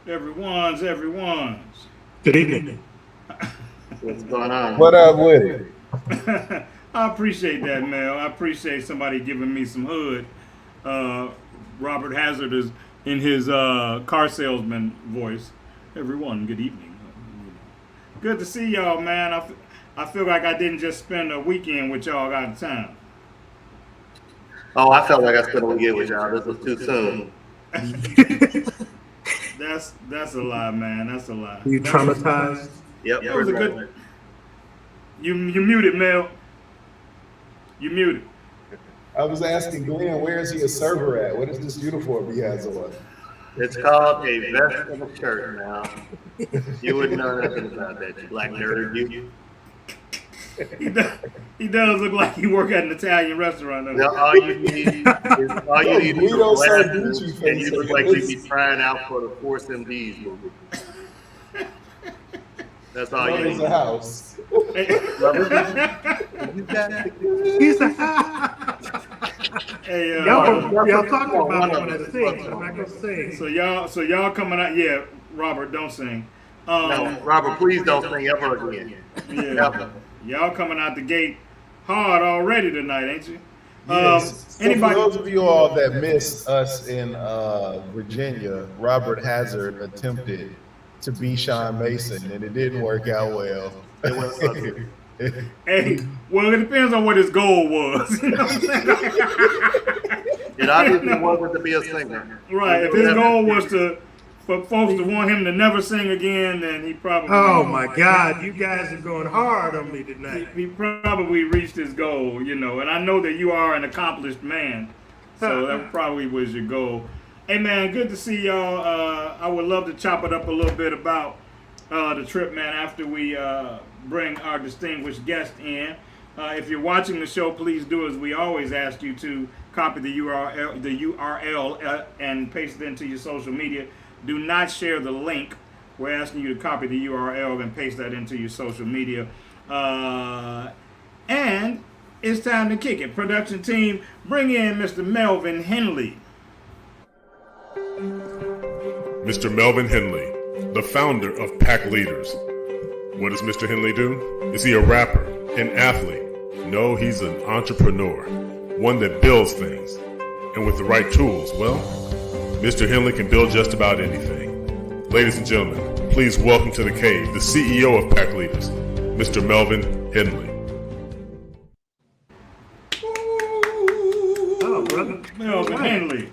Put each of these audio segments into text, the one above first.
Everyone's. Good evening. What's going on? What up with it? I appreciate that, Mel. I appreciate somebody giving me some hood. Uh, Robert Hazard is in his car salesman voice. Everyone, good evening. Good to see y'all, man. I feel like I didn't just spend a weekend with y'all out of town. Oh, I felt like I spent a weekend with y'all. This was too soon. That's a lie, man. That's a lie. You traumatized? Yep. That was a good. You muted, Mel. You muted. I was asking Glenn, where is he a server at? What is this uniform he has on? It's called a vest and a shirt now. You wouldn't know nothing about that, you black nerd. You. He does look like he work at an Italian restaurant. Now, all you need is Guido glasses, Sarducci and you look like you'd be trying out for the Force MDs movie. That's all you He's need. a house. He's a Hey, y'all talking about him when I sing. I'm not gonna sing. so y'all coming out? Yeah, Robert, don't sing. No, Robert, please don't sing ever again. Yeah, Ever. y'all coming out the gate hard already tonight, ain't you? Yes. So Anybody? for those of you all that missed us in Virginia, Robert Hazard attempted to be Sean Mason, and it didn't work out well. It was ugly. Hey, well, it depends on what his goal was. You know what I'm saying? It obviously wasn't to be a singer. Right. If his goal was for folks to want him to never sing again, then he probably. Oh my God, you guys are going hard on me tonight. He probably reached his goal, you know, and I know that you are an accomplished man, so that probably was your goal. Hey man, good to see y'all. I would love to chop it up a little bit about the trip, man, after we bring our distinguished guest in. If you're watching the show, please do as we always ask you to copy the URL and paste it into your social media. Do not share the link. We're asking you to copy the URL and paste that into your social media. And it's time to kick it. Production team, bring in Mr. Melvin Henley. Mr. Melvin Henley, the founder of Pack Leaders. What does Mr. Henley do? Is he a rapper, an athlete? No, he's an entrepreneur, one that builds things. And with the right tools, well, Mr. Henley can build just about anything. Ladies and gentlemen, please welcome to the cave the CEO of Pack Leaders, Mr. Melvin Henley. Oh, brother. Melvin Henley.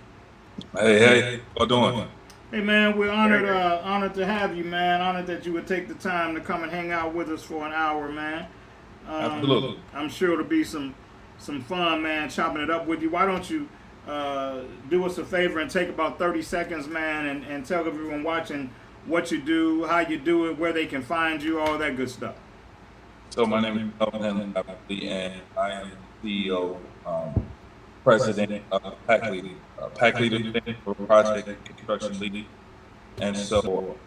Hey, what doing? Hey man, we're honored to have you, man. Honored that you would take the time to come and hang out with us for an hour, man. Absolutely. I'm sure it'll be some fun, man, chopping it up with you. Why don't you do us a favor and take about 30 seconds, man, and tell everyone watching what you do, how you do it, where they can find you, all that good stuff. So my name is Melvin Henley, and I am the CEO, president of Pack Leader. Pack Leader for Project Construction League. And so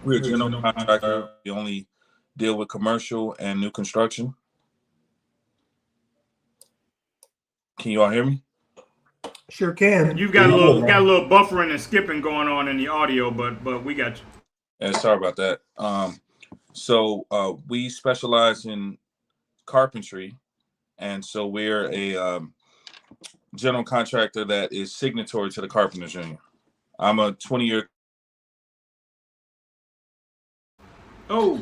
we're a general contractor. We only deal with commercial and new construction. Can you all hear me? Sure can. You've got a little buffering and skipping going on in the audio, but we got you. And sorry about that. So we specialize in carpentry, and so we're a general contractor that is signatory to the Carpenters Union. I'm a 20-year. Oh,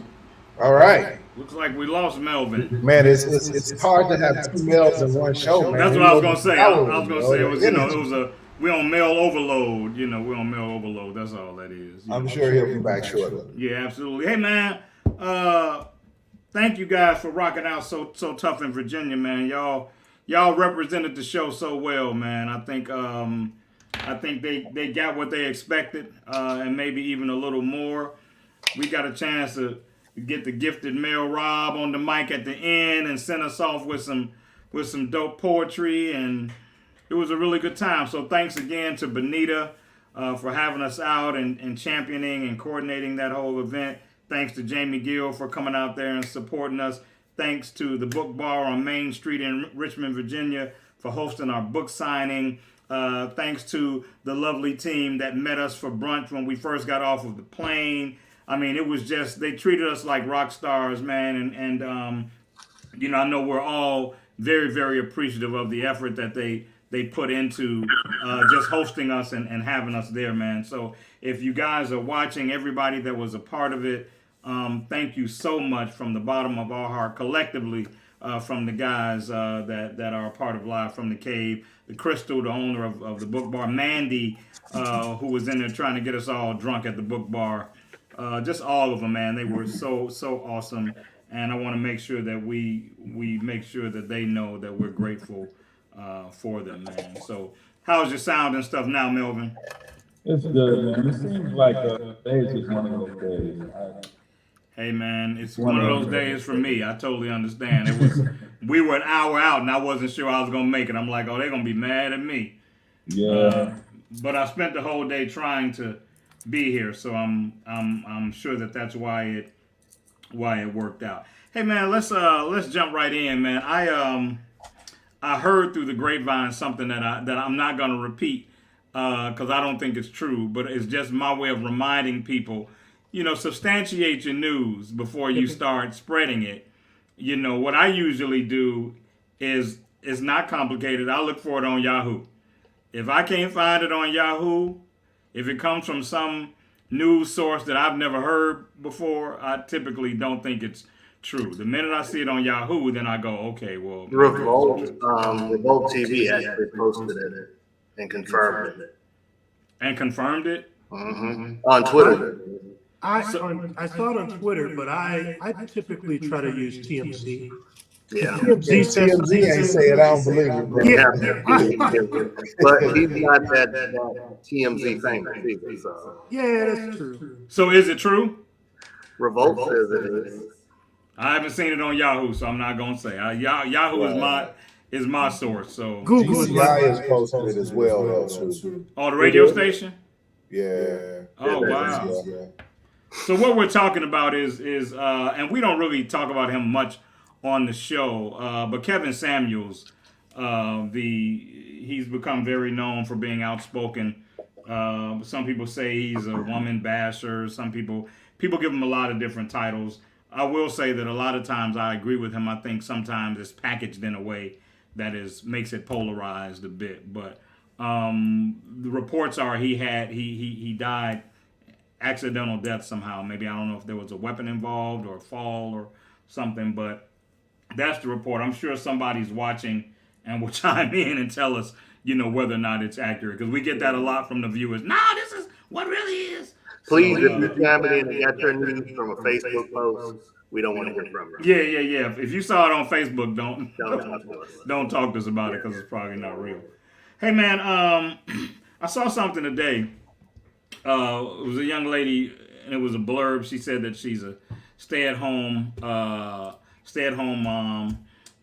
All right. looks like we lost Melvin. Man, it's hard to have two males in one show, man. That's what I was gonna say. I was gonna say it was, Energy. it was we on mail overload. We're on mail overload. That's all that is. I'm sure he'll be back shortly. Yeah, absolutely. Hey man, thank you guys for rocking out so tough in Virginia, man. Y'all represented the show so well, man. I think they got what they expected, and maybe even a little more. We got a chance to get the gifted Mel Rob on the mic at the end and send us off with some dope poetry, and it was a really good time. So thanks again to Benita for having us out and championing and coordinating that whole event. Thanks to Jamie Gill for coming out there and supporting us. Thanks to the Book Bar on Main Street in Richmond, Virginia for hosting our book signing. Thanks to the lovely team that met us for brunch when we first got off of the plane. I mean, it was just, they treated us like rock stars, man. I know we're all very, very appreciative of the effort that they put into just hosting us and having us there, man. So if you guys are watching, everybody that was a part of it, thank you so much from the bottom of our heart, collectively, from the guys that are a part of Live from the Cave, the Crystal, the owner of the book bar, Mandy, who was in there trying to get us all drunk at the book bar. Just all of them, man. They were so awesome, and I want to make sure that we make sure that they know that we're grateful for them, man. So, how's your sound and stuff now, Melvin? It's good, man. It seems like today's just one of those days. Hey, man, it's one of those days for me. I totally understand. We were an hour out, and I wasn't sure I was gonna make it. I'm like, oh, they're gonna be mad at me. Yeah. But I spent the whole day trying to be here, so I'm sure that's why it worked out. Hey, man, let's jump right in, man. I heard through the grapevine something that I'm not gonna repeat because I don't think it's true, but it's just my way of reminding people. Substantiate your news before you start spreading it. What I usually do is not complicated. I look for it on Yahoo. If I can't find it on Yahoo, if it comes from some news source that I've never heard before, I typically don't think it's true. The minute I see it on Yahoo, then I go, okay, well. Revolt TV actually posted it and confirmed it. And confirmed it? Mm-hmm. On Twitter. I saw it on Twitter, but I typically try to use TMZ. Yeah. TMZ ain't say it. I don't believe it, bro. Yeah. But he's not that TMZ famous either. So. Yeah, that's true. So is it true? Revolt says it is. I haven't seen it on Yahoo, so I'm not gonna say. Yahoo is my source. So Google GCI has posted it as well, though. Too. Oh, the radio station? Yeah. Oh, wow. Yeah. So what we're talking about is and we don't really talk about him much on the show, but Kevin Samuels, he's become very known for being outspoken. Some people say he's a woman basher. Some people give him a lot of different titles. I will say that a lot of times I agree with him. I think sometimes it's packaged in a way that makes it polarized a bit. But the reports are he died accidental death somehow. Maybe, I don't know if there was a weapon involved or a fall or something, but that's the report. I'm sure somebody's watching and will chime in and tell us, whether or not it's accurate, because we get that a lot from the viewers. No, this is what really is. Please, if you chime in and got your news from a Facebook post, we don't want to hear from you. Yeah. If you saw it on Facebook, don't talk to us about it, because it's probably not real. Hey, man, I saw something today. It was a young lady, and it was a blurb. She said that she's a stay-at-home mom,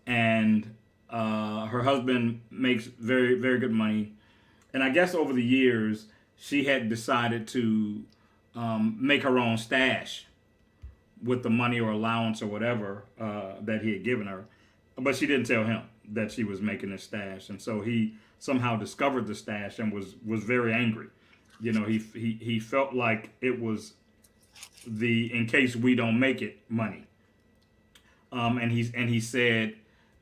and her husband makes very, very good money. And I guess over the years, she had decided to make her own stash with the money or allowance or whatever that he had given her. But she didn't tell him that she was making a stash. And so he somehow discovered the stash and was very angry. He felt like it was the in case we don't make it money. And he said,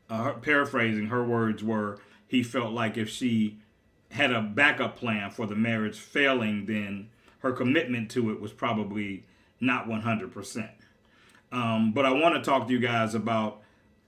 paraphrasing, her words were, he felt like if she had a backup plan for the marriage failing, then her commitment to it was probably not 100%. But I want to talk to you guys about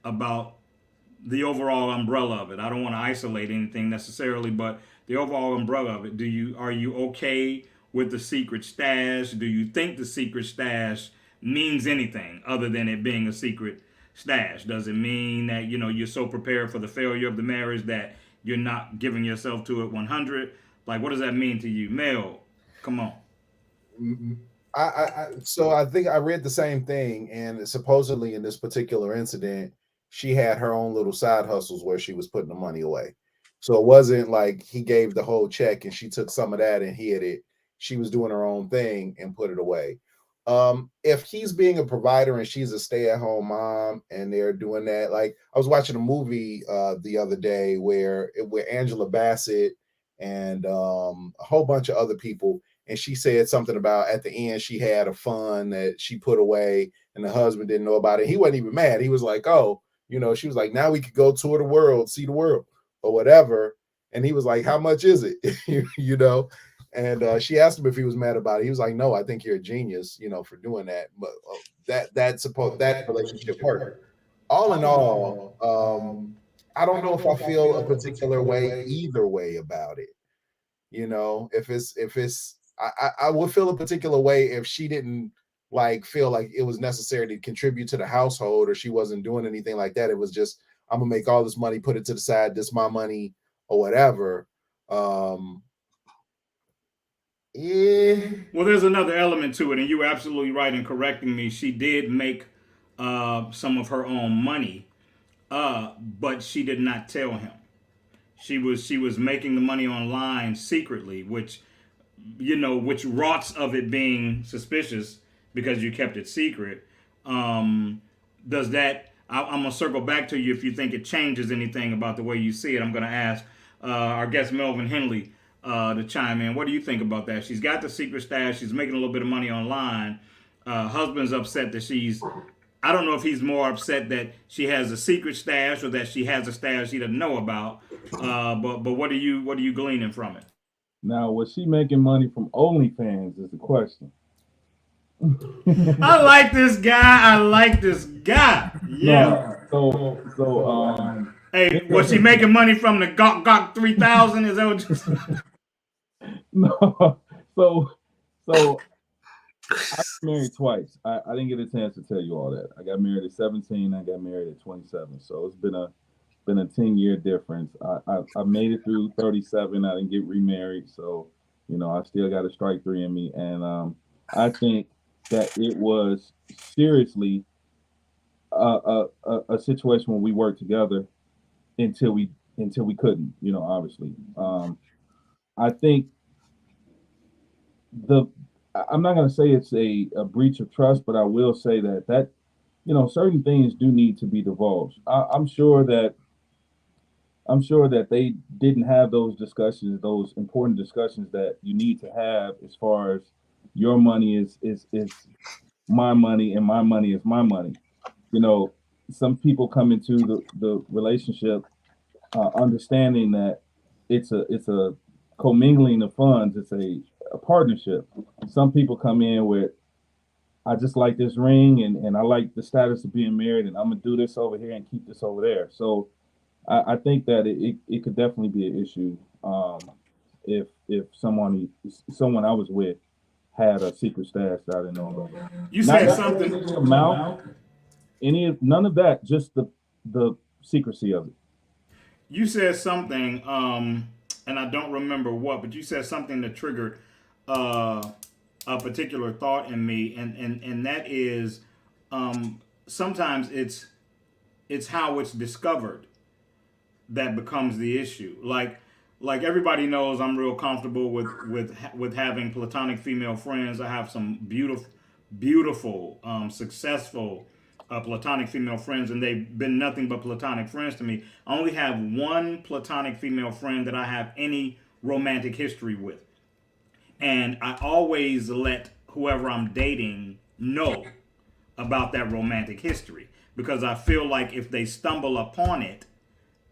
the overall umbrella of it. I don't want to isolate anything necessarily, but the overall umbrella of it. Are you okay with the secret stash? Do you think the secret stash means anything other than it being a secret stash? Does it mean that you're so prepared for the failure of the marriage that you're not giving yourself to it 100? Like, what does that mean to you, Mel? Come on. So I think I read the same thing, and supposedly in this particular incident, she had her own little side hustles where she was putting the money away. So it wasn't like he gave the whole check and she took some of that and hid it. She was doing her own thing and put it away. If he's being a provider and she's a stay-at-home mom and they're doing that, like I was watching a movie the other day where Angela Bassett and a whole bunch of other people. And she said something about at the end she had a fund that she put away and the husband didn't know about it. He wasn't even mad. He was like, oh, you know, she was like, now we could go tour the world, see the world or whatever. And he was like, how much is it? You know? And she asked him if he was mad about it. He was like, no, I think you're a genius, you know, for doing that. But that relationship worked. All in all, I don't know if I feel a particular way either way about it. You know, if it's I would feel a particular way if she didn't like feel like it was necessary to contribute to the household, or she wasn't doing anything like that. It was just, I'm gonna make all this money, put it to the side, this my money or whatever. Yeah. Well, there's another element to it, and you were absolutely right in correcting me. She did make some of her own money, but she did not tell him. She was making the money online secretly, which, you know, which rots of it being suspicious because you kept it secret. Does that? I'm gonna circle back to you if you think it changes anything about the way you see it. I'm gonna ask our guest Melvin Henley to chime in. What do you think about that? She's got the secret stash. She's making a little bit of money online. Husband's upset that she's. I don't know if he's more upset that she has a secret stash or that she has a stash he doesn't know about. But what are you gleaning from it? Now, was she making money from OnlyFans is the question. I like this guy. Yeah. No, Hey, was she making money from the Gok 3000? Is that what you no. So I got married twice. I didn't get a chance to tell you all that. I got married at 17. I got married at 27. So it's been a 10-year difference. I made it through 37. I didn't get remarried, so you know I still got a strike 3 in me. And I think that it was seriously a situation where we worked together until we couldn't. You know, obviously. I think I'm not going to say it's a breach of trust, but I will say that you know certain things do need to be divulged. I'm sure that they didn't have those discussions, those important discussions that you need to have as far as your money is my money and my money is my money. You know, some people come into the relationship understanding that it's a commingling of funds. It's a partnership. Some people come in with, I just like this ring and I like the status of being married and I'm gonna do this over here and keep this over there. So I think that it could definitely be an issue if someone I was with had a secret stash that I didn't know about. You said something. Amount, none of that, just the secrecy of it. You said something, and I don't remember what, but you said something that triggered a particular thought in me, and that is sometimes it's how it's discovered that becomes the issue. Like everybody knows, I'm real comfortable with having platonic female friends. I have some beautiful, successful platonic female friends, and they've been nothing but platonic friends to me. I only have one platonic female friend that I have any romantic history with, and I always let whoever I'm dating know about that romantic history because I feel like if they stumble upon it,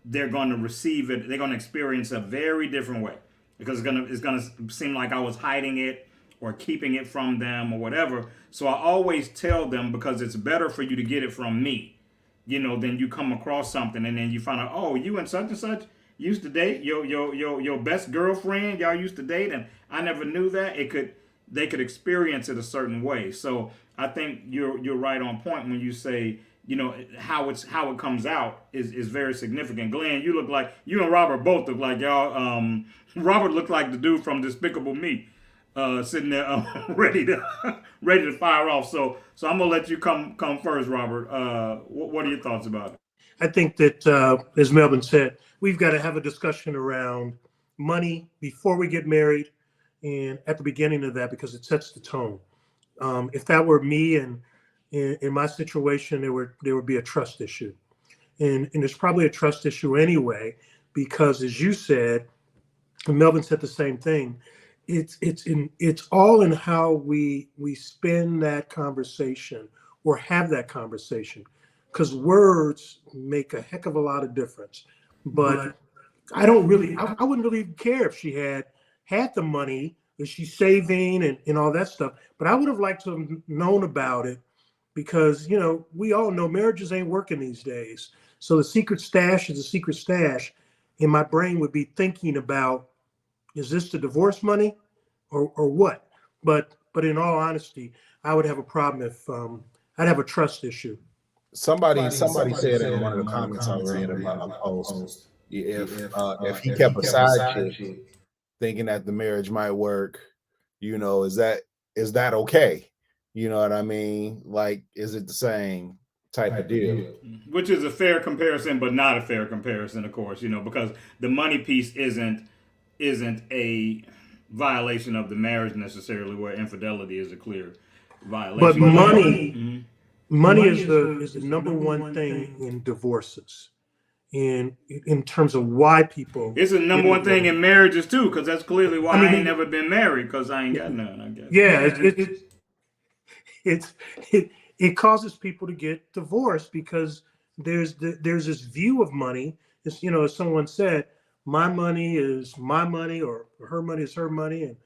they're going to receive it. They're going to experience a very different way because it's going to seem like I was hiding it or keeping it from them or whatever. So I always tell them because it's better for you to get it from me, you know, than you come across something and then you find out, oh, you and such used to date your best girlfriend. Y'all used to date, and I never knew that. They could experience it a certain way. So I think you're right on point when you say, you know, how it comes out is very significant. Glenn, you look like you and Robert both look like y'all. Robert looked like the dude from Despicable Me, sitting there ready to fire off. So I'm gonna let you come first, Robert. What are your thoughts about it? I think that as Melvin said, we've got to have a discussion around money before we get married and at the beginning of that because it sets the tone. If that were me and in my situation, there would be a trust issue, and there's probably a trust issue anyway because, as you said, and Melvin said the same thing. It's all in how we spin that conversation or have that conversation, because words make a heck of a lot of difference. But I wouldn't really care if she had the money, if she's saving and all that stuff. But I would have liked to have known about it, because we all know marriages ain't working these days. So the secret stash is a secret stash, and my brain would be thinking about, is this the divorce money or what? But in all honesty, I would have a problem if I'd have a trust issue. Somebody said in one of the comments I read about a post, if he kept a side chick thinking that the marriage might work, is that okay? You know what I mean? Like, is it the same type of deal? Which is a fair comparison, but not a fair comparison, of course, because the money piece isn't a violation of the marriage necessarily, where infidelity is a clear violation. But money, Mhm. money is the number one thing in divorces, and in terms of why people. It's the number one thing in marriages too, because that's clearly why I ain't never been married, because I ain't got none, I guess. Yeah, it causes people to get divorced because there's this view of money. It's, as someone said, my money is my money, or her money is her money, and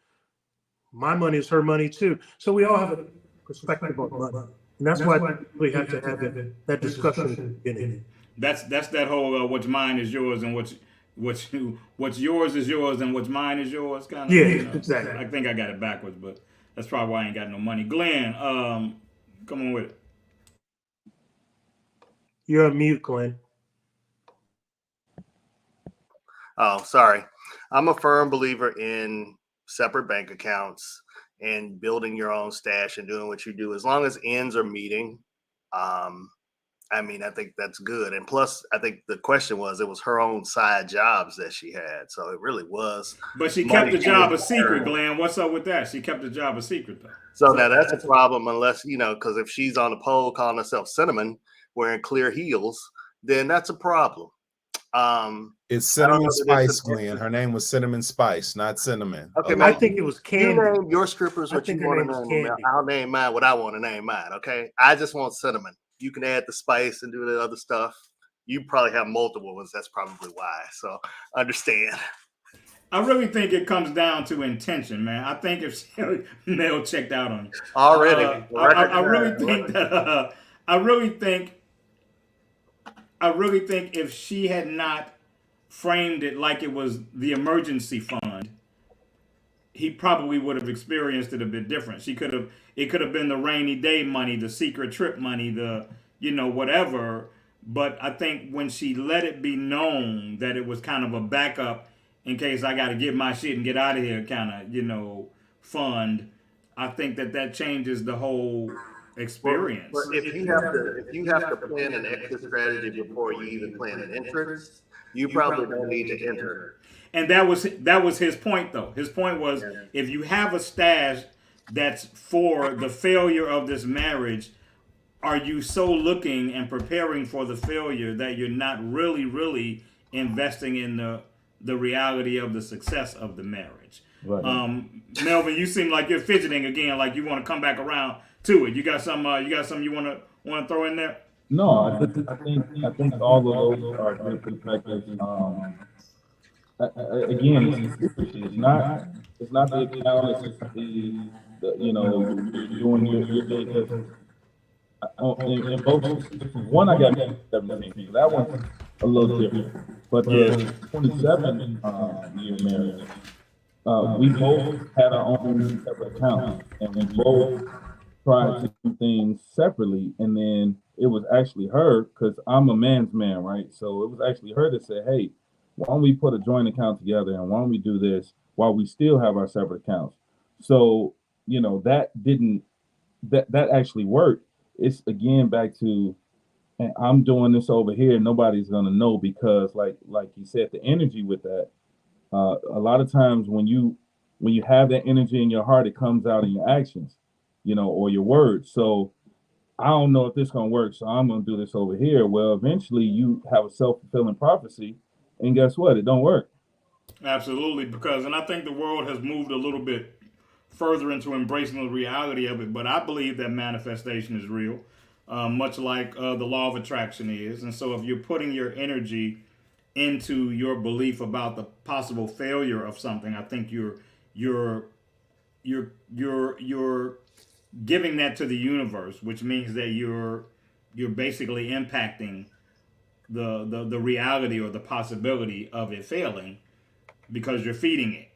my money is her money too. So we all have a perspective on money, and that's why we have to have that discussion at the beginning. That's that whole what's mine is yours, and what's yours is yours, and what's mine is yours kind of. Yeah, exactly. I think I got it backwards, but that's probably why I ain't got no money. Glenn, come on with it. You're on mute, Glenn. Oh, sorry. I'm a firm believer in separate bank accounts and building your own stash and doing what you do, as long as ends are meeting. I think that's good. And plus, I think the question was, it was her own side jobs that she had. So it really was. But she kept the job a secret, Glenn. What's up with that? She kept the job a secret, though. So now that's a problem, unless, because if she's on the pole calling herself Cinnamon, wearing clear heels, then that's a problem. It's Cinnamon Spice, Glenn. Her name was Cinnamon Spice, not Cinnamon. Okay, I think it was Candy. You name your strippers what you want to name. I'll name mine what I want to name mine, okay? I just want Cinnamon. You can add the spice and do the other stuff. You probably have multiple ones. That's probably why. So understand. I really think it comes down to intention, man. I think if Mel checked out on you already, I really think if she had not framed it like it was the emergency fund, he probably would have experienced it a bit different. It could have been the rainy day money, the secret trip money, the whatever. But I think when she let it be known that it was kind of a backup in case I got to get my shit and get out of here kind of, fund, I think that changes the whole experience. But if you have to plan an exit strategy before you even plan an entrance, you probably don't need to enter. And that was his point, though. His point was, if you have a stash that's for the failure of this marriage, are you so looking and preparing for the failure that you're not really, really investing in the reality of the success of the marriage? Right. Melvin, you seem like you're fidgeting again, like you want to come back around to it. You got some you want to throw in there? No, I think all of those are good perspectives. Again, it's secrecy. It's not the account. It's the doing your thing. In both one, I got 17. That one's a little different. But the 27 year marriage, we both had our own separate accounts, and we both tried to do things separately. And then it was actually her, because I'm a man's man, right? So it was actually her that said, "Hey, why don't we put a joint account together, and why don't we do this while we still have our separate accounts?" So that actually worked. It's again back to, and I'm doing this over here, nobody's gonna know, because like you said, the energy with that, a lot of times when you have that energy in your heart, it comes out in your actions, or your words. So I don't know if this gonna work, so I'm gonna do this over here. Well, eventually you have a self-fulfilling prophecy, and guess what? It don't work. Absolutely, because, and I think the world has moved a little bit further into embracing the reality of it, but I believe that manifestation is real, much like the law of attraction is. And so if you're putting your energy into your belief about the possible failure of something, I think you're you're giving that to the universe, which means that you're basically impacting the reality or the possibility of it failing because you're feeding it,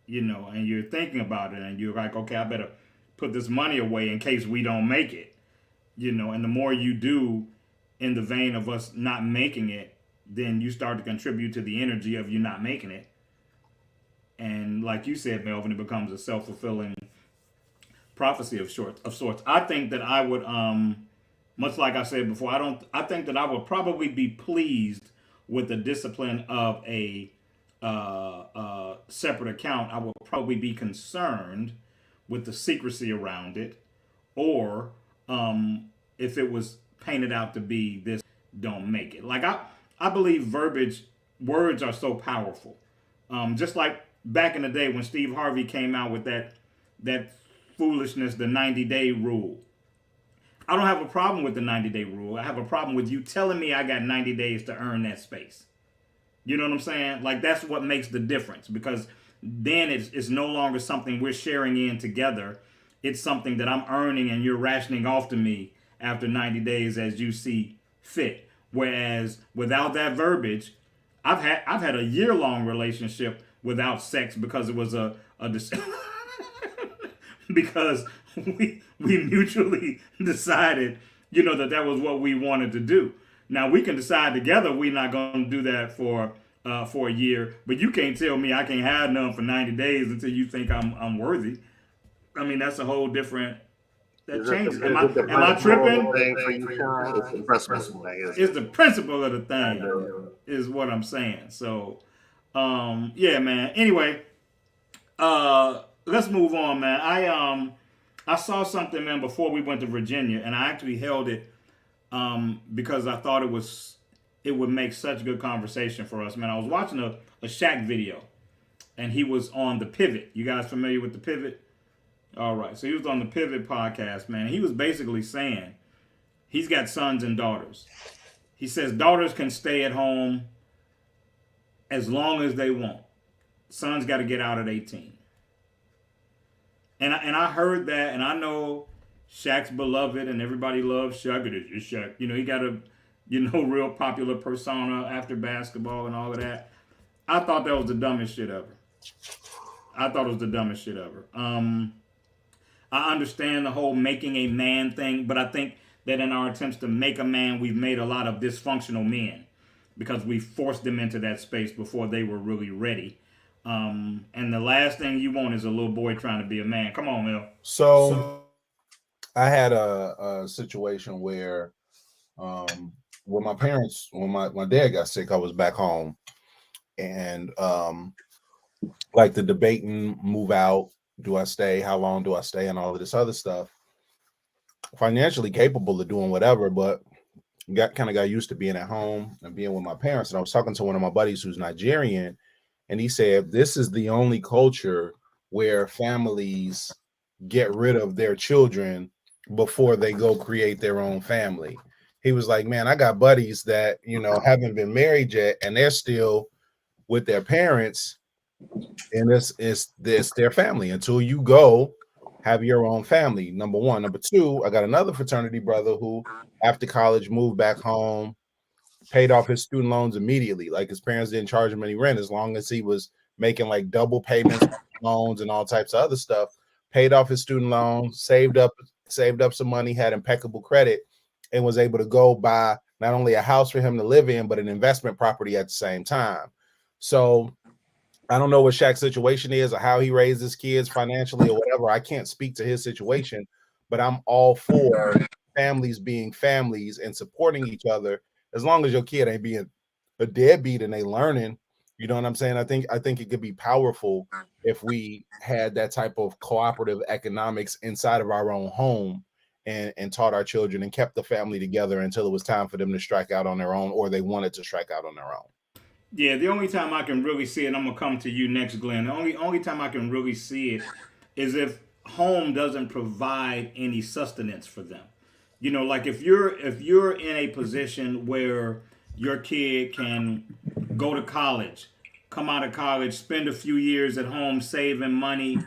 and you're thinking about it, and you're like, okay, I better put this money away in case we don't make it, and the more you do in the vein of us not making it, then you start to contribute to the energy of you not making it. And like you said, Melvin, it becomes a self-fulfilling prophecy of sorts. I think that I would, much like I said before, I think that I would probably be pleased with the discipline of a separate account. I will probably be concerned with the secrecy around it, or if it was painted out to be this, don't make it. Like I believe words are so powerful. Just like back in the day when Steve Harvey came out with that foolishness, the 90-day rule. I don't have a problem with the 90-day rule. I have a problem with you telling me I got 90 days to earn that space. You know what I'm saying? Like, that's what makes the difference, because then it's no longer something we're sharing in together. It's something that I'm earning and you're rationing off to me after 90 days as you see fit. Whereas without that verbiage, I've had a year-long relationship without sex because it was a because we mutually decided, that was what we wanted to do. Now we can decide together we're not going to do that for a year, but you can't tell me I can't have none for 90 days until you think I'm worthy. I mean, that's a whole different. That changes. Am I tripping? Thing for you, Sean? It's the principle thing. It's the principle of the thing, is what I'm saying. So, yeah, man. Anyway, let's move on, man. I saw something, man, before we went to Virginia, and I actually held it because I thought it would make such good conversation for us, man. I was watching a Shaq video, and he was on the Pivot. You guys familiar with the Pivot? All right, so he was on the Pivot podcast, man. He was basically saying he's got sons and daughters. He says daughters can stay at home as long as they want. Sons got to get out at 18. And I heard that, and I know Shaq's beloved, and everybody loves Shaq. It's Shaq. He got a, real popular persona after basketball and all of that. I thought that was the dumbest shit ever. I understand the whole making a man thing, but I think that in our attempts to make a man, we've made a lot of dysfunctional men because we forced them into that space before they were really ready. And the last thing you want is a little boy trying to be a man. Come on, Mel. So I had a situation where when my parents, when my dad got sick, I was back home, and like the debating, move out, do I stay, how long do I stay, and all of this other stuff. Financially capable of doing whatever, but got used to being at home and being with my parents. And I was talking to one of my buddies who's Nigerian, and he said this is the only culture where families get rid of their children before they go create their own family. He was like, man, I got buddies that, haven't been married yet, and they're still with their parents, and this is their family until you go have your own family. Number one. Number two, I got another fraternity brother who after college moved back home, paid off his student loans immediately. Like, his parents didn't charge him any rent as long as he was making like double payments on loans and all types of other stuff. Paid off his student loans, saved up some money, had impeccable credit, and was able to go buy not only a house for him to live in, but an investment property at the same time. So I don't know what Shaq's situation is or how he raised his kids financially or whatever. I can't speak to his situation, but I'm all for families being families and supporting each other as long as your kid ain't being a deadbeat and they learning. You know what I'm saying? I think it could be powerful if we had that type of cooperative economics inside of our own home and taught our children and kept the family together until it was time for them to strike out on their own, or they wanted to strike out on their own. Yeah, the only time I can really see it, I'm gonna come to you next, Glenn. The only time I can really see it is if home doesn't provide any sustenance for them. You know, like if you're in a position where your kid can go to college, come out of college, spend a few years at home saving money,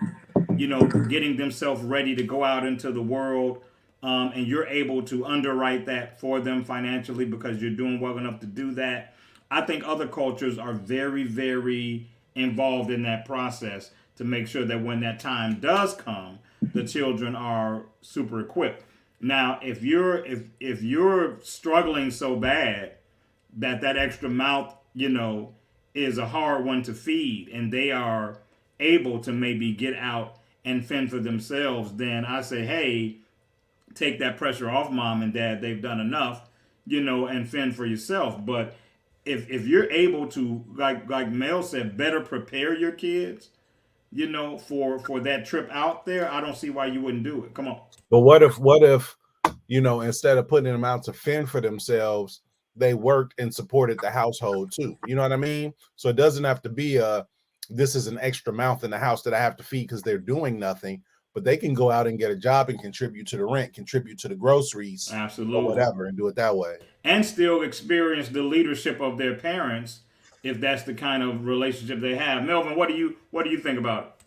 you know, getting themselves ready to go out into the world, and you're able to underwrite that for them financially because you're doing well enough to do that. I think other cultures are very, very involved in that process to make sure that when that time does come, the children are super equipped. Now, if you're struggling so bad that extra mouth, you know, is a hard one to feed, and they are able to maybe get out and fend for themselves, then I say, hey, take that pressure off mom and dad. They've done enough, you know, and fend for yourself. But if you're able to, like Mel said, better prepare your kids, you know, for that trip out there, I don't see why you wouldn't do it. Come on. But what if, you know, instead of putting them out to fend for themselves, they worked and supported the household too. You know what I mean? So it doesn't have to be this is an extra mouth in the house that I have to feed because they're doing nothing, but they can go out and get a job and contribute to the rent, contribute to the groceries or Absolutely. whatever, and do it that way. And still experience the leadership of their parents if that's the kind of relationship they have. Melvin, what do you think about it?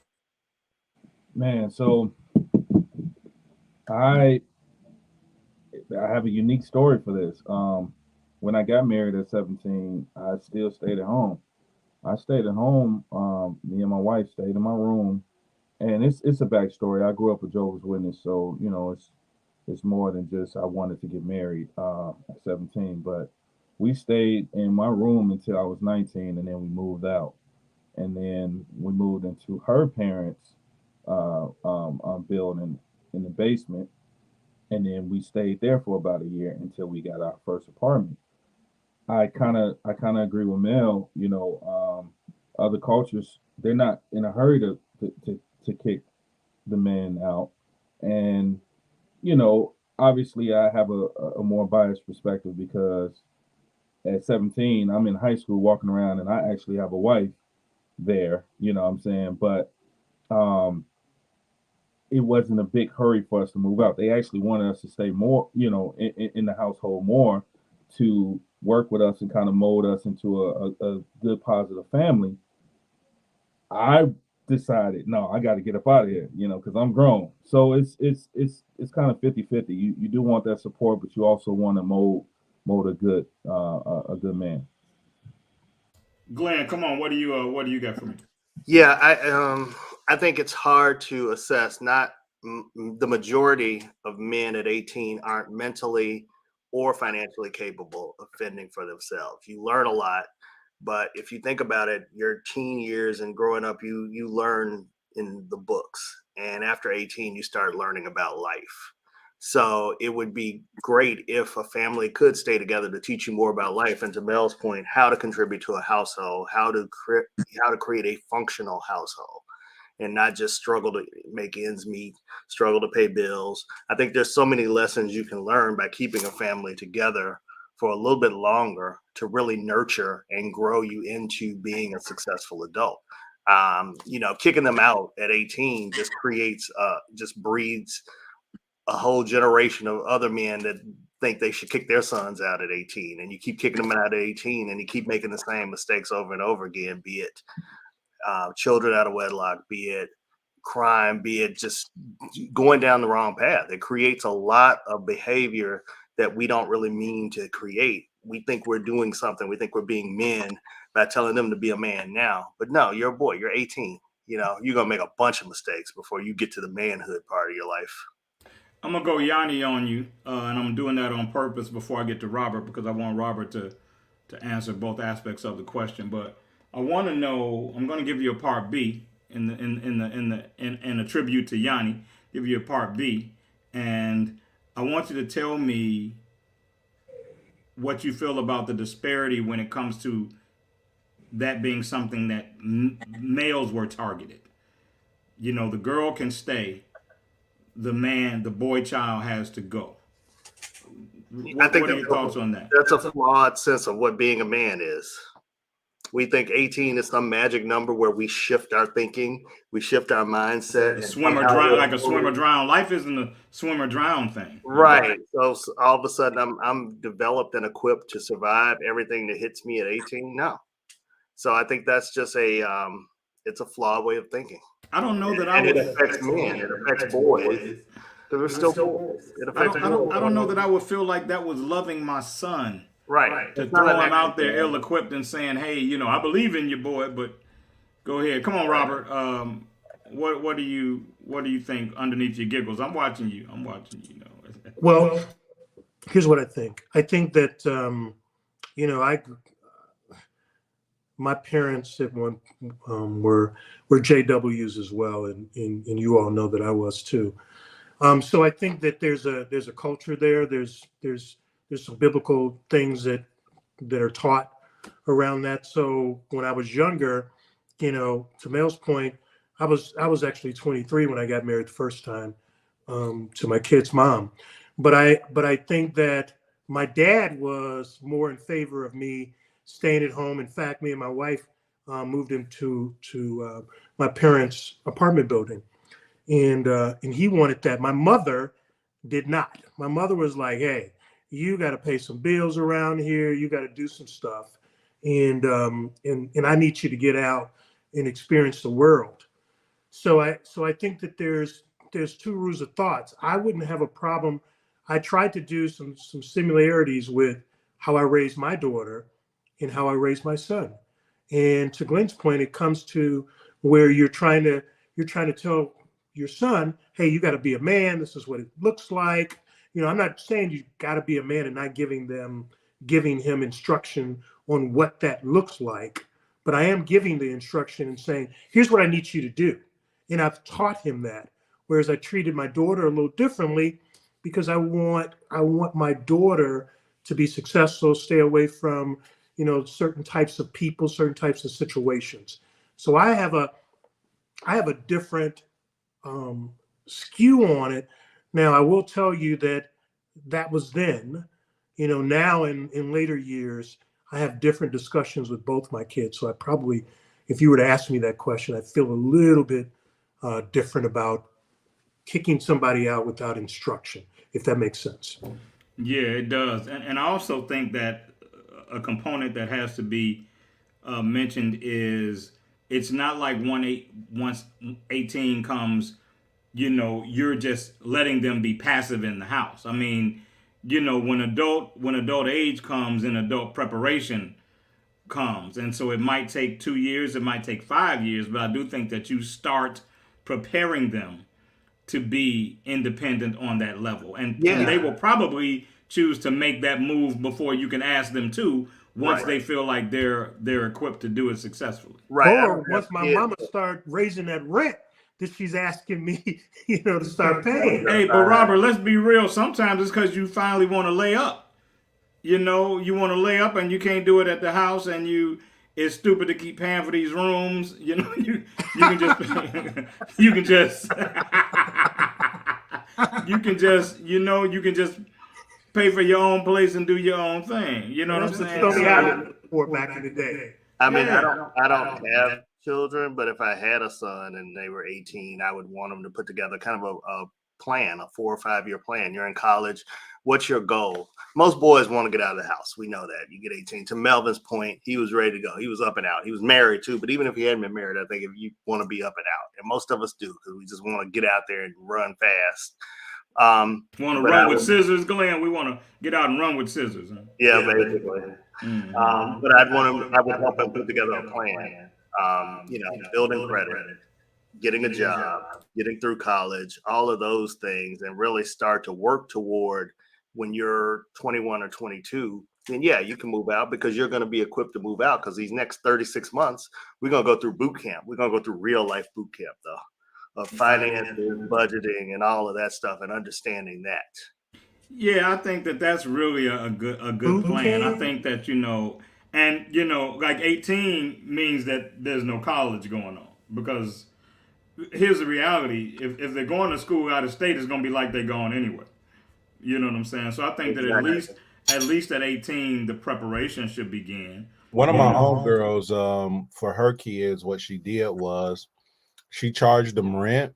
Man, so I I have a unique story for this. When I got married at 17, I still stayed at home. I stayed at home. Me and my wife stayed in my room, and it's a backstory. I grew up a Jehovah's Witness, so it's more than just I wanted to get married at 17. But we stayed in my room until I was 19, and then we moved out, and then we moved into her parents' building in the basement, and then we stayed there for about a year until we got our first apartment. I kind of agree with Mel. Other cultures, they're not in a hurry to kick the men out, and obviously I have a more biased perspective because at 17 I'm in high school walking around and I actually have a wife there. You know what I'm saying? But um, it wasn't a big hurry for us to move out. They actually wanted us to stay more, in the household more to work with us and kind of mold us into a good, positive family. I decided, no, I got to get up out of here, because I'm grown. So it's kind of 50-50. You do want that support, but you also want to mold a good man. Glenn, come on. What do you got for me? Yeah, I think it's hard to assess. Not the majority of men at 18 aren't mentally or financially capable of fending for themselves. You learn a lot, but if you think about it, your teen years and growing up, you learn in the books, and after 18, you start learning about life. So it would be great if a family could stay together to teach you more about life. And to Mel's point, how to contribute to a household, how to create a functional household and not just struggle to make ends meet, struggle to pay bills. I think there's so many lessons you can learn by keeping a family together for a little bit longer to really nurture and grow you into being a successful adult. Kicking them out at 18 just breeds a whole generation of other men that think they should kick their sons out at 18, and you keep kicking them out at 18 and you keep making the same mistakes over and over again, be it children out of wedlock, be it crime, be it just going down the wrong path. It creates a lot of behavior that we don't really mean to create. We think we're doing something. We think we're being men by telling them to be a man now. But no, you're a boy. You're 18. You're going to make a bunch of mistakes before you get to the manhood part of your life. I'm gonna go Yanni on you, and I'm doing that on purpose before I get to Robert because I want Robert to answer both aspects of the question. But I want to know. I'm gonna give you a part B in a tribute to Yanni. Give you a part B, and I want you to tell me what you feel about the disparity when it comes to that being something that males were targeted. You know, the girl can stay, the boy child has to go. I What think are your thoughts on that? that's a flawed sense of what being a man is. We think 18 is some magic number where we shift our thinking, we shift our mindset. Swim or drown, like a swim or drown. Life isn't a swim or drown thing. Right. So all of a sudden I'm developed and equipped to survive everything that hits me at 18. No. So I think that's just it's a flawed way of thinking. I don't know that I And would. it affects men, it affects boys, because we're still boys. It affects I don't know that I would feel like that was loving my son. Right. To throw him out there ill-equipped and saying, "Hey, I believe in you, boy, but go ahead. Come on, Robert. What do you think underneath your giggles? I'm watching you. Well, here's what I think. I think that my parents at one were JWs as well, and you all know that I was too. So I think that there's a culture there. There's some biblical things that are taught around that. So when I was younger, to Mel's point, I was actually 23 when I got married the first time to my kid's mom. But I think that my dad was more in favor of me staying at home. In fact, me and my wife moved into my parents' apartment building, and he wanted that. My mother did not. My mother was like, "Hey, you got to pay some bills around here. You got to do some stuff, and I need you to get out and experience the world." So I think that there's two rules of thoughts. I wouldn't have a problem. I tried to do some similarities with how I raised my daughter and how I raised my son. And to Glenn's point, it comes to where you're trying to tell your son, "Hey, you got to be a man. This is what it looks like." I'm not saying you got to be a man and not giving him instruction on what that looks like, but I am giving the instruction and saying, "Here's what I need you to do." And I've taught him that. Whereas I treated my daughter a little differently because I want my daughter to be successful, stay away from, certain types of people, certain types of situations. So I have a different skew on it. Now, I will tell you that was then. Now in later years, I have different discussions with both my kids. So I probably, if you were to ask me that question, I feel a little bit different about kicking somebody out without instruction, if that makes sense. Yeah, it does. And I also think that a component that has to be mentioned is it's not like once 18 comes, you're just letting them be passive in the house. I mean, when adult age comes and adult preparation comes. And so it might take 2 years, it might take 5 years, but I do think that you start preparing them to be independent on that level. And they will probably choose to make that move before you can ask them to, once they feel like they're equipped to do it successfully. Right. Or once my mama start raising that rent that she's asking me, to start paying. Hey, but Robert, let's be real. Sometimes it's because you finally want to lay up. You want to lay up and you can't do it at the house, and it's stupid to keep paying for these rooms. You can just you can just you can just pay for your own place and do your own thing. You know what I'm saying? For back in the day. I mean, I don't have children, but if I had a son and they were 18, I would want them to put together kind of a plan, a 4 or 5 year plan. You're in college. What's your goal? Most boys want to get out of the house. We know that. You get 18. To Melvin's point, he was ready to go. He was up and out. He was married too. But even if he hadn't been married, I think if you want to be up and out, and most of us do, because we just want to get out there and run fast. Want to run with scissors, Glenn? We want to get out and run with scissors. Huh? Yeah, basically. But I would help him put together a plan. Building credit, getting a job, getting through college, all of those things, and really start to work toward when you're 21 or 22. Then you can move out because you're going to be equipped to move out, because these next 36 months, we're going to go through boot camp. We're going to go through real life boot camp, though, of finances, budgeting, and all of that stuff, and understanding that. Yeah, I think that's really a good plan. I think that, like 18 means that there's no college going on, because here's the reality. If they're going to school out of state, it's going to be like they're going anywhere. You know what I'm saying? So I think that at least at 18, the preparation should begin. One of my homegirls, for her kids, what she did was she charged them rent,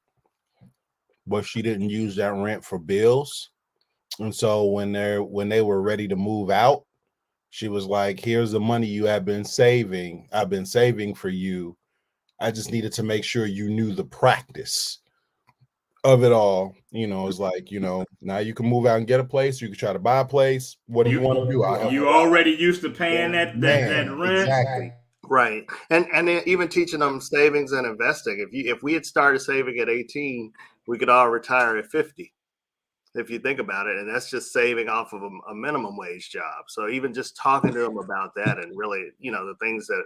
but she didn't use that rent for bills. And so when they were ready to move out, she was like, here's the money you have been saving. I've been saving for you. I just needed to make sure you knew the practice of it all. It's like, now you can move out and get a place. You can try to buy a place. What do you want to do? I'll help You you out. already used to paying that rent. Exactly. Right. And then even teaching them savings and investing. If we had started saving at 18, we could all retire at 50. If you think about it, and that's just saving off of a minimum wage job. So even just talking to them about that, and really, the things that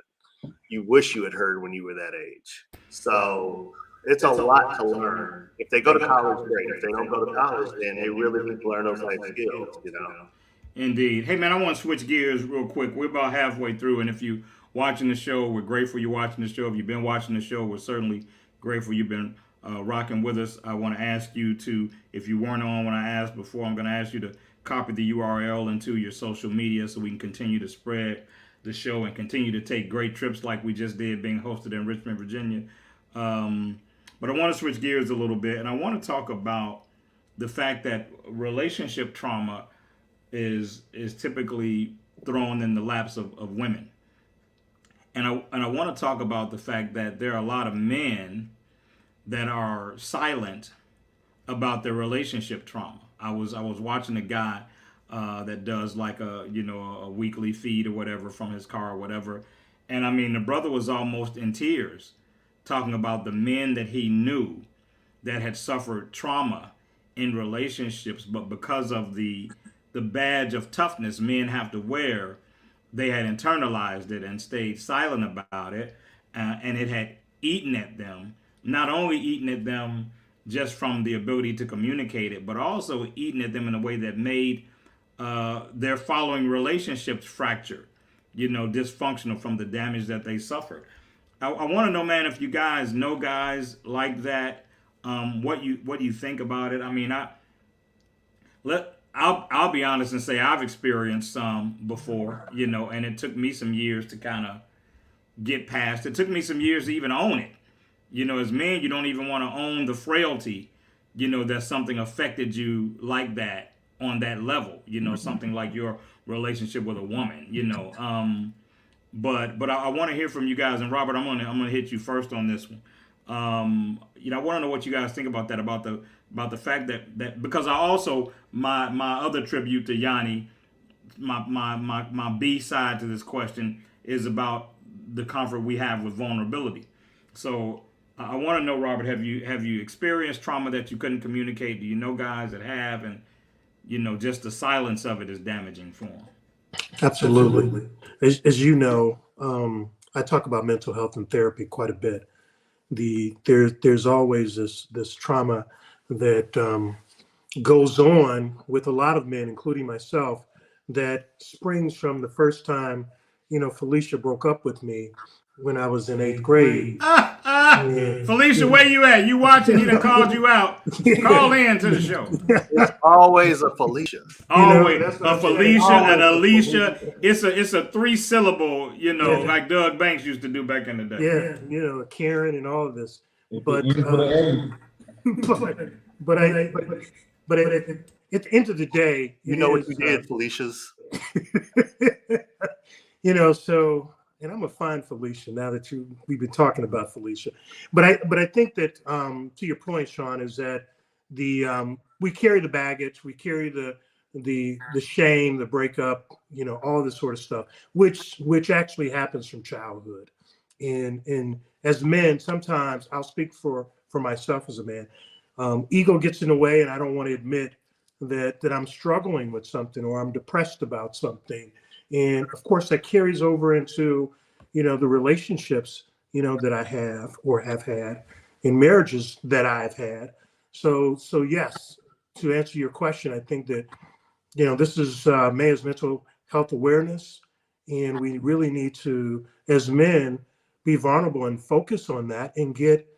you wish you had heard when you were that age. So it's a lot to learn. If they go to college, great. If they don't go to college, then they really need to learn those life skills, Indeed. Hey, man, I want to switch gears real quick. We're about halfway through, and if you watching the show, we're grateful you're watching the show. If you've been watching the show, we're certainly grateful you've been rocking with us. I want to ask you to, if you weren't on when I asked before, I'm going to ask you to copy the URL into your social media so we can continue to spread the show and continue to take great trips like we just did being hosted in Richmond, Virginia. But I want to switch gears a little bit, and I want to talk about the fact that relationship trauma is typically thrown in the laps of women. And I want to talk about the fact that there are a lot of men that are silent about their relationship trauma. I was watching a guy that does like a weekly feed or whatever from his car or whatever, and I mean the brother was almost in tears talking about the men that he knew that had suffered trauma in relationships, but because of the badge of toughness men have to wear, they had internalized it and stayed silent about it, and it had eaten at them. Not only eating at them just from the ability to communicate it, but also eating at them in a way that made their following relationships fracture, dysfunctional from the damage that they suffered. I want to know, man, if you guys know guys like that, what you think about it. I mean, I'll be honest and say I've experienced some before, and it took me some years to kind of get past. It took me some years to even own it. As men, you don't even want to own the frailty, that something affected you like that on that level, something like your relationship with a woman, But I want to hear from you guys, and Robert, I'm gonna hit you first on this one. I want to know what you guys think about that, about the fact that because I also my other tribute to Yanni, my B side to this question is about the comfort we have with vulnerability. So I want to know, Robert, have you experienced trauma that you couldn't communicate? Do you know guys that have, and just the silence of it is damaging for them? Absolutely. As you know, I talk about mental health and therapy quite a bit. There's always this trauma that goes on with a lot of men, including myself, that springs from the first time, Felicia broke up with me when I was in 8th grade. Felicia, where you at? You watching? He done called you out. Call in to the show. It's always a Felicia. Always a Felicia, an Alicia. It's a 3-syllable, like Doug Banks used to do back in the day. Yeah, Karen and all of this. But at the end of the day, You know what you did, Felicia's. So, and I'm gonna find Felicia now that we've been talking about Felicia, but I think that to your point, Sean, is that we carry the baggage, we carry the shame, the breakup, all this sort of stuff, which actually happens from childhood, and as men, sometimes I'll speak for myself as a man, ego gets in the way, and I don't want to admit that I'm struggling with something or I'm depressed about something. And of course, that carries over into, the relationships, that I have or have had, in marriages that I've had. So yes, to answer your question, I think that, this is May's mental health awareness, and we really need to, as men, be vulnerable and focus on that and get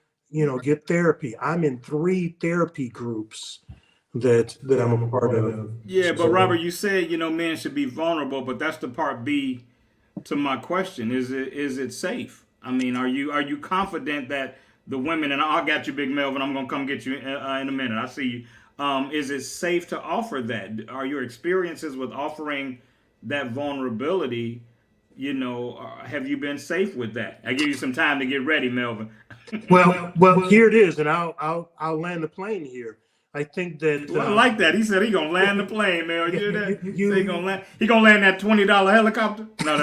therapy. I'm in 3 therapy groups that I'm a part of. Yeah, but Robert, you said men should be vulnerable, but that's the part B to my question, is it safe? I mean, are you confident that the women, and I got you, Big Melvin, I'm gonna come get you in a minute. I see you. Is it safe to offer that? Are your experiences with offering that vulnerability? Have you been safe with that? I give you some time to get ready, Melvin. Well, here it is, and I'll land the plane here. I think that Well, I like that. He said he gonna land the plane, man. You hear that? He said he gonna land that $20 helicopter. No,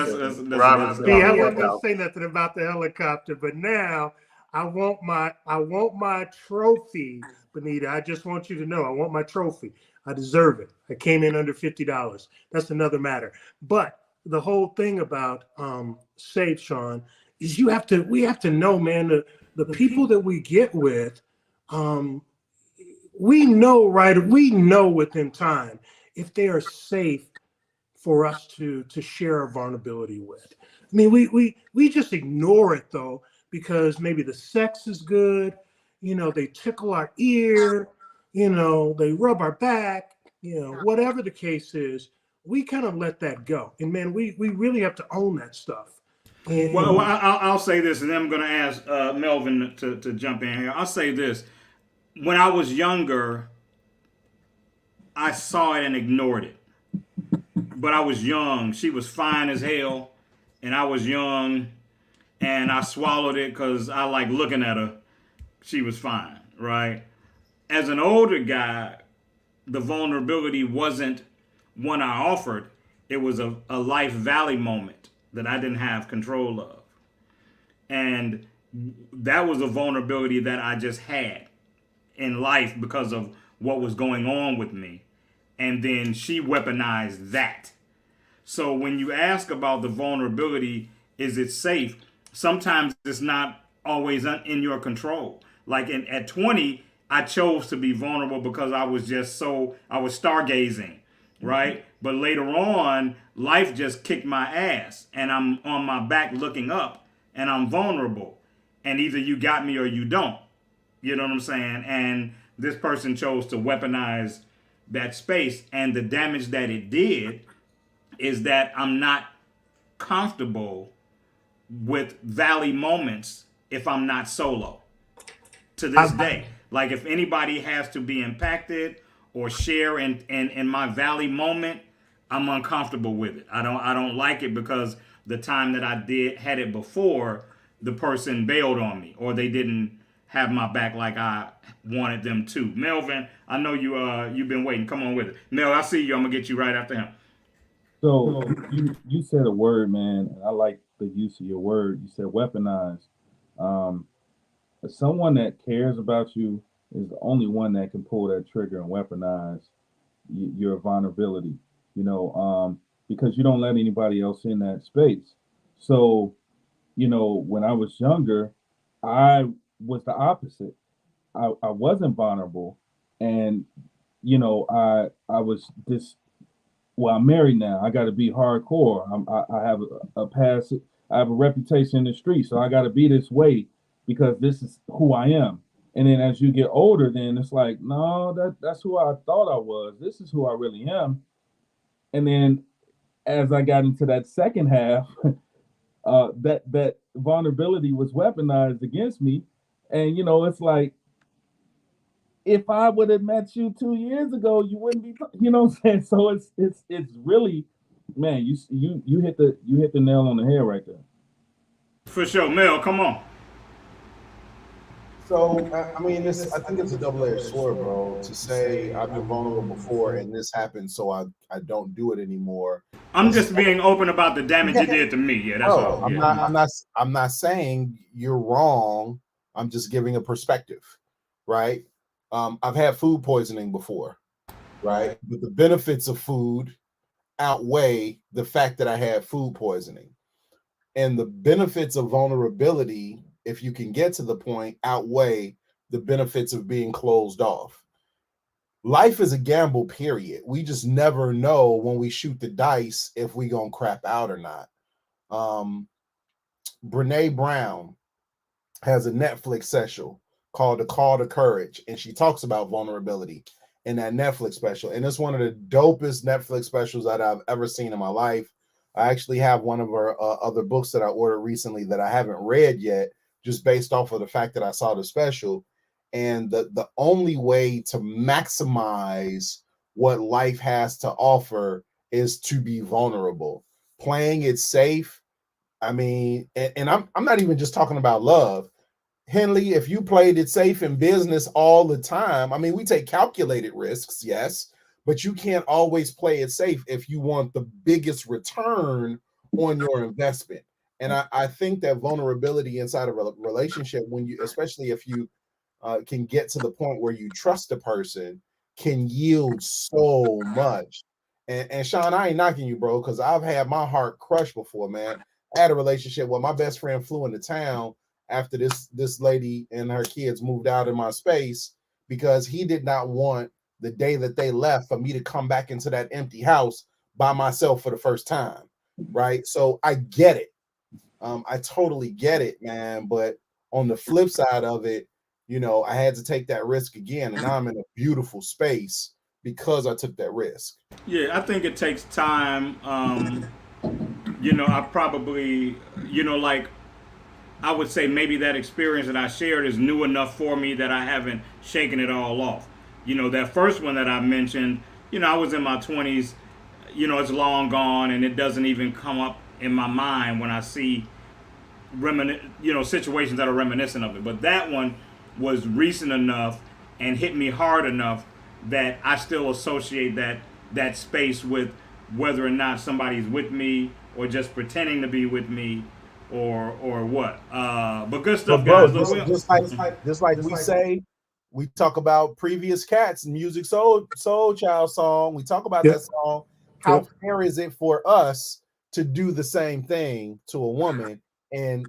Robert, See, I Robert wasn't worked gonna out. say nothing about the helicopter, but now I want my trophy, Benita. I just want you to know I want my trophy. I deserve it. I came in under $50. That's another matter. But the whole thing about Save Sean is we have to know, man, the people that we get with, we know within time if they are safe for us to share our vulnerability with. I mean, we just ignore it though because maybe the sex is good, they tickle our ear, they rub our back, whatever the case is, we kind of let that go. And man, we really have to own that stuff. Well, And I'll say this, and then I'm gonna ask Melvin to jump in here. I'll say this: when I was younger, I saw it and ignored it. But I was young. She was fine as hell, and I was young, and I swallowed it because I like looking at her. She was fine, right? As an older guy, the vulnerability wasn't one I offered. It was a life valley moment that I didn't have control of. And that was a vulnerability that I just had in life because of what was going on with me. And then she weaponized that. So when you ask about the vulnerability, is it safe? Sometimes it's not always in your control. Like at 20, I chose to be vulnerable because I was stargazing, right? But later on, life just kicked my ass and I'm on my back looking up and I'm vulnerable. And either you got me or you don't. You know what I'm saying? And this person chose to weaponize that space. And the damage that it did is that I'm not comfortable with valley moments if I'm not solo to this day. Like if anybody has to be impacted or share in my valley moment, I'm uncomfortable with it. I don't like it because the time that I had it before, the person bailed on me or they didn't have my back like I wanted them to. Melvin, I know you've been waiting. Come on with it. Mel, I see you. I'm gonna get you right after him. So you said a word, man, and I like the use of your word. You said weaponize. Um, Someone that cares about you is the only one that can pull that trigger and weaponize your vulnerability. Because you don't let anybody else in that space. So, when I was younger, I was the opposite. I wasn't vulnerable, and I was this. Well, I'm married now. I got to be hardcore. I have a past. I have a reputation in the street, so I got to be this way because this is who I am. And then as you get older, then it's like, no, that's who I thought I was. This is who I really am. And then as I got into that second half, that vulnerability was weaponized against me. And it's like, if I would have met you 2 years ago, you wouldn't be, what I'm saying? So it's really, man, you hit the nail on the head right there. For sure. Mel, come on. So I mean, I think it's a double-edged sword, bro. To say I've been vulnerable before and this happened, so I don't do it anymore. I'm just being open about the damage you did to me. Yeah, that's No, all. I'm Yeah. not. I'm not saying you're wrong. I'm just giving a perspective, right? I've had food poisoning before, right? But the benefits of food outweigh the fact that I had food poisoning, and the benefits of vulnerability, if you can get to the point, outweigh the benefits of being closed off. Life is a gamble, period. We just never know when we shoot the dice if we gonna crap out or not. Brene Brown has a Netflix special called The Call to Courage, and she talks about vulnerability in that Netflix special. And it's one of the dopest Netflix specials that I've ever seen in my life. I actually have one of her other books that I ordered recently that I haven't read yet, just based off of the fact that I saw the special. And the only way to maximize what life has to offer is to be vulnerable. Playing it safe. I mean, and I'm not even just talking about love. Henley, if you played it safe in business all the time, I mean, we take calculated risks, yes, but you can't always play it safe if you want the biggest return on your investment. And I think that vulnerability inside of a relationship, when you, especially if you can get to the point where you trust a person, can yield so much. And Sean, I ain't knocking you, bro, because I've had my heart crushed before, man. I had a relationship where my best friend flew into town after this lady and her kids moved out in my space because he did not want the day that they left for me to come back into that empty house by myself for the first time, right? So I get it. I totally get it, man. But on the flip side of it, you know, I had to take that risk again, and now I'm in a beautiful space because I took that risk. Yeah, I think it takes time. You know, I probably, you know, like I would say maybe that experience that I shared is new enough for me that I haven't shaken it all off. You know, that first one that I mentioned, you know, I was in my 20s, you know, it's long gone and it doesn't even come up in my mind when I see situations that are reminiscent of it. But that one was recent enough and hit me hard enough that I still associate that space with whether or not somebody's with me or just pretending to be with me or what. But good stuff, Bro, guys. just like we say, we talk about previous cats and music soul child song. We talk about that song. How fair is it for us to do the same thing to a woman and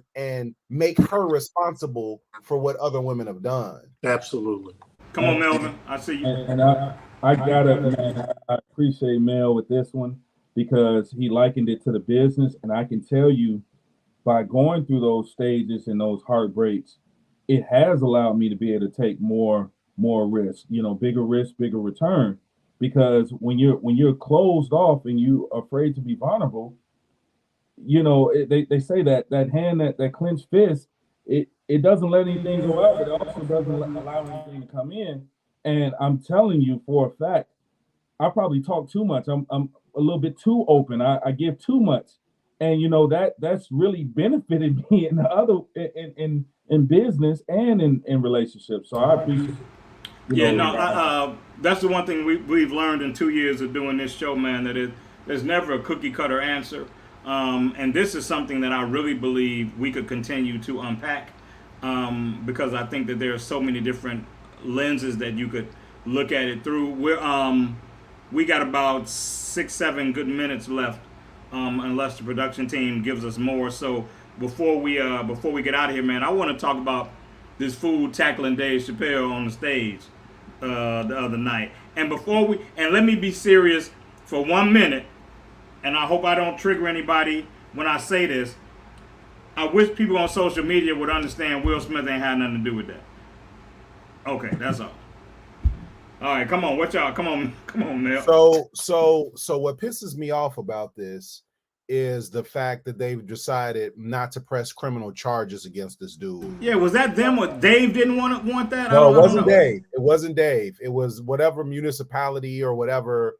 make her responsible for what other women have done? Absolutely. Come on, Melvin. I see you. And I gotta, man, I appreciate Mel with this one because he likened it to the business, and I can tell you, by going through those stages and those heartbreaks, it has allowed me to be able to take more risk, you know, bigger risk, bigger return. Because when you're closed off and you afraid to be vulnerable, you know, they say that hand that clenched fist, it doesn't let anything go out, but it also doesn't allow anything to come in. And I'm telling you for a fact, I probably talk too much. I'm a little bit too open. I give too much, and you know that's really benefited me in the other in business and in relationships. So I appreciate. That's the one thing we've learned in 2 years of doing this show, man. There's never a cookie cutter answer, and this is something that I really believe we could continue to unpack because I think that there are so many different lenses that you could look at it through. We got about 6-7 good minutes left, unless the production team gives us more. So before we get out of here, man, I want to talk about this fool tackling Dave Chappelle on the stage the other night. And let me be serious for 1 minute, and I hope I don't trigger anybody when I say this. I wish people on social media would understand Will Smith ain't had nothing to do with that. Okay, that's all. All right, come on, what y'all? Come on, Mel. So what pisses me off about this is the fact that they've decided not to press criminal charges against this dude. Yeah, was that them or Dave didn't want that? No, it wasn't Dave. It wasn't Dave. It was whatever municipality or whatever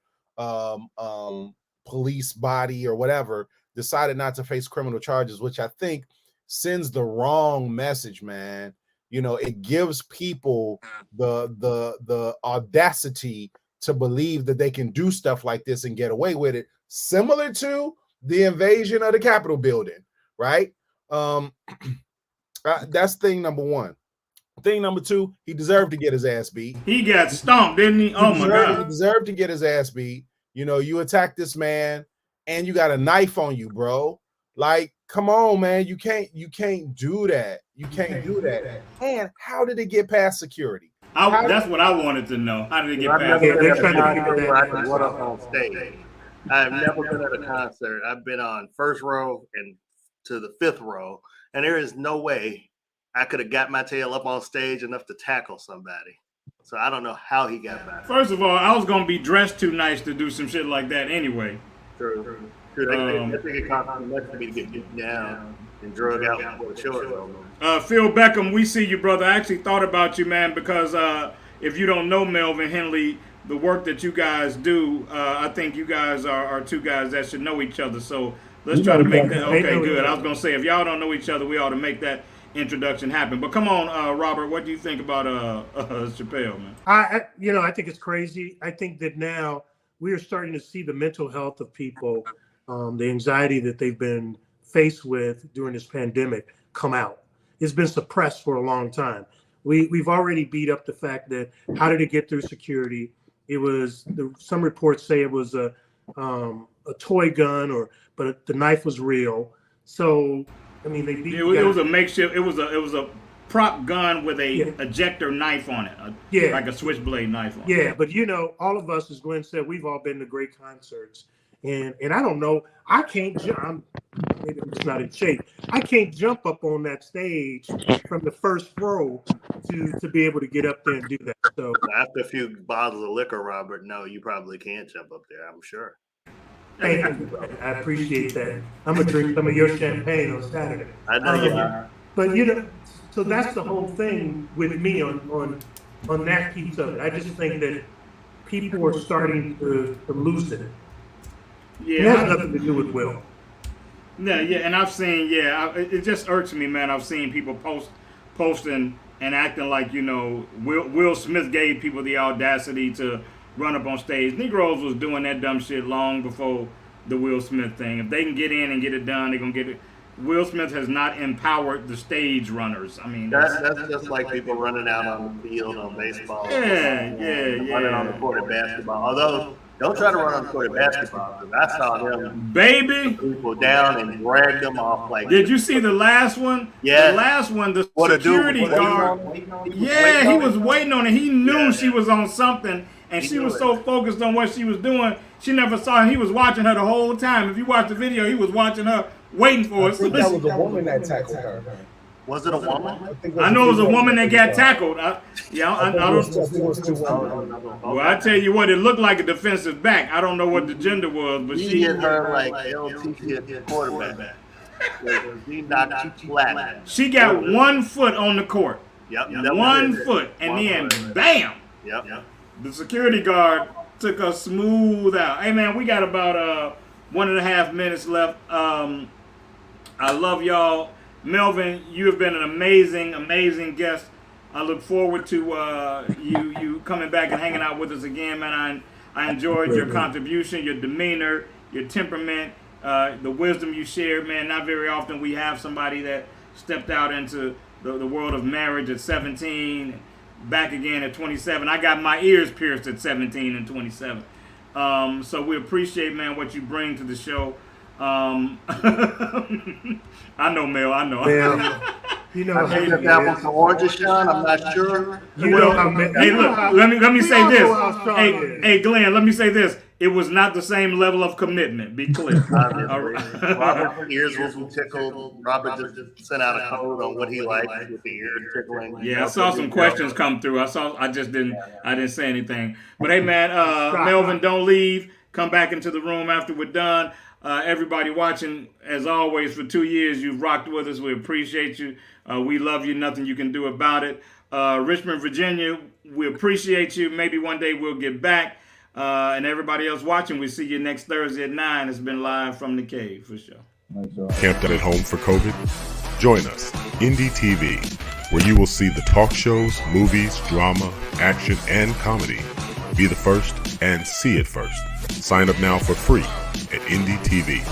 police body or whatever decided not to face criminal charges, which I think sends the wrong message, man. You know, it gives people the audacity to believe that they can do stuff like this and get away with it, similar to the invasion of the Capitol building, right? That's thing number one. Thing number two, he deserved to get his ass beat. He got stomped, didn't he? Oh my God. He deserved to get his ass beat. You know, you attacked this man and you got a knife on you, bro. Like, come on, man. You can't do that. You can't do that. And how did it get past security? That's what I wanted to know. How did it get past security? I've never been at a concert. I've been on first row and to the fifth row, and there is no way I could have got my tail up on stage enough to tackle somebody. So I don't know how he got back. First of all, I was gonna be dressed too nice to do some shit like that anyway. True. Dude, I think it costs too much for me to get beat down and drug out before the show is over. Phil Beckham, we see you, brother. I actually thought about you, man, because if you don't know Melvin Henley, the work that you guys do, I think you guys are two guys that should know each other. So let's try to make that. Okay, good. I was going to say, if y'all don't know each other, we ought to make that introduction happen. But come on, Robert, what do you think about Chappelle, man? I think it's crazy. I think that now we are starting to see the mental health of people, the anxiety that they've been faced with during this pandemic come out. It's been suppressed for a long time. We've already beat up the fact that how did it get through security? It was some reports say it was a toy gun, but the knife was real. So I mean, it was a makeshift. It was a prop gun with a ejector knife on it, like a switchblade knife on it. Yeah, but all of us, as Glenn said, we've all been to great concerts, and I don't know, I can't jump. Maybe I'm just not in shape. I can't jump up on that stage from the first row to be able to get up there and do that. So after a few bottles of liquor, Robert, no, you probably can't jump up there, I'm sure. Thank you. I appreciate that. I'm gonna drink some of your champagne on Saturday. I know you are. But so that's the whole thing with me on that piece of it. I just think that people are starting to lose it. Yeah, it has nothing to do with Will. Yeah, and I've seen, it just irks me, man. I've seen people posting and acting like, Will Smith gave people the audacity to run up on stage. Negroes was doing that dumb shit long before the Will Smith thing. If they can get in and get it done, they're going to get it. Will Smith has not empowered the stage runners. I mean, that's just like people running out on the field on baseball. Yeah. Running on the court at basketball. Although, don't try to run on the court at basketball, because I saw them people down and drag them off like. Did you see the last one? Yeah. The last one, the security guard. Yeah, he was waiting on it. He knew she was on something, and she was so focused on what she was doing, she never saw him. He was watching her the whole time. If you watch the video, he was watching her, waiting for us. I think that was a woman that tackled her. Was it a woman? I know it was a woman that got tackled. I don't. Well, I tell you what, it looked like a defensive back. I don't know what the gender was, but she hit her like LT hit quarterback. He knocked you flat. She got 1 foot on the court. Yep. 1 foot, and then bam. Yep. The security guard took us smooth out. Hey man, we got about 1.5 minutes left. I love y'all. Melvin, you have been an amazing guest. I look forward to you coming back and hanging out with us again, man. I enjoyed your contribution, your demeanor, your temperament, the wisdom you shared, man. Not very often we have somebody that stepped out into the world of marriage at 17, back again at 27. I got my ears pierced at 17 and 27. So we appreciate, man, what you bring to the show. I know, Mel. I know. I think that was the orange, Sean. I'm not sure. Hey, look. Let me say this. Hey, Glenn. Let me say this. It was not the same level of commitment. Be clear. Robert's ears will be tickled. Robert just sent out a code on what he liked with the ears tickling. Yeah, I saw some questions come through. I just didn't. I didn't say anything. But hey, man, Melvin, don't leave. Come back into the room after we're done. Everybody watching, as always, for 2 years, you've rocked with us. We appreciate you. We love you. Nothing you can do about it. Richmond, Virginia, we appreciate you. Maybe one day we'll get back. And everybody else watching, we see you next Thursday at 9. It's been live from the cave, for sure. Camped out at home for COVID? Join us, Indie TV, where you will see the talk shows, movies, drama, action, and comedy. Be the first and see it first. Sign up now for free at Indie TV.